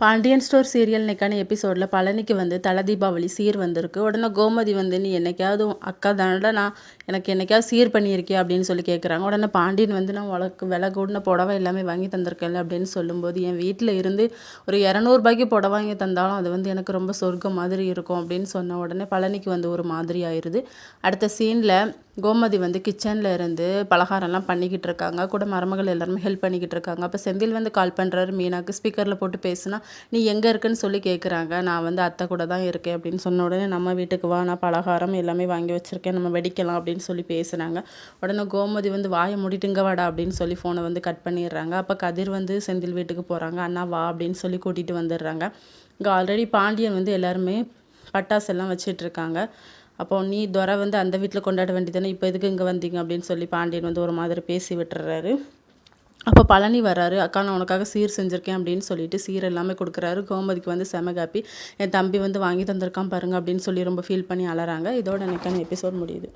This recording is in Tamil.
பாண்டியன் ஸ்டோர் சீரியல் இன்னைக்கான எபிசோடில் பழனிக்கு வந்து தலை தீபாவளி சீர் வந்திருக்கு. உடனே கோமதி வந்து நீ என்னைக்காவது அக்கா தானடா நான் எனக்கு என்னைக்காவது சீர் பண்ணியிருக்கியா அப்படின்னு சொல்லி கேட்குறாங்க. உடனே பாண்டியன் வந்து நான் உனக்கு விலை கூடின புடவை எல்லாமே வாங்கி தந்திருக்கேன்ல அப்படின்னு சொல்லும்போது, என் வீட்டில் இருந்து ஒரு 200 புடவை வாங்கி தந்தாலும் அது வந்து எனக்கு ரொம்ப சொர்க்கம் மாதிரி இருக்கும் அப்படின்னு சொன்ன உடனே பழனிக்கு வந்து ஒரு மாதிரி ஆயிடுது. அடுத்த சீனில் கோமதி வந்து கிச்சனில் இருந்து பலகாரம்லாம் பண்ணிக்கிட்டு இருக்காங்க. கூட மருமகள் எல்லாருமே ஹெல்ப் பண்ணிக்கிட்டு இருக்காங்க. அப்போ செந்தில் வந்து கால் பண்ணுறாரு மீனாக்கு. ஸ்பீக்கரில் போட்டு பேசுனா, நீ எங்கே இருக்குன்னு சொல்லி கேட்குறாங்க. நான் வந்து அத்தை கூட தான் இருக்கேன் அப்படின்னு சொன்ன உடனே, நம்ம வீட்டுக்கு வா, நான் பலகாரம் எல்லாமே வாங்கி வச்சுருக்கேன், நம்ம வெடிக்கலாம் அப்படின்னு சொல்லி பேசுனாங்க. உடனே கோமதி வந்து வாயை மூடிட்டு இங்கே வாடா அப்படின்னு சொல்லி ஃபோனை வந்து கட் பண்ணிடுறாங்க. அப்போ கதிர் வந்து செந்தில் வீட்டுக்கு போகிறாங்க. அண்ணா வா அப்படின்னு சொல்லி கூட்டிகிட்டு வந்துடுறாங்க. இங்கே ஆல்ரெடி பாண்டியன் வந்து எல்லாருமே பட்டாசு எல்லாம் வச்சிட்ருக்காங்க. அப்போ நீ துரை வந்து அந்த வீட்டில் கொண்டாட வேண்டியதானே, இப்போ எதுக்கு இங்கே வந்தீங்க அப்படின்னு சொல்லி பாண்டியன் வந்து ஒரு மாதிரி பேசி விட்டுறாரு. அப்போ பழனி வராரு. அக்கா நான் உனக்காக சீர் செஞ்சுருக்கேன் அப்படின்னு சொல்லிட்டு சீர் எல்லாமே கொடுக்குறாரு. கோமதிக்கு வந்து செம ஹாப்பி. என் தம்பி வந்து வாங்கி தந்திருக்கான் பாருங்க அப்படின்னு சொல்லி ரொம்ப ஃபீல் பண்ணி அழறாங்க. இதோட எனக்கான எபிசோட் முடியுது.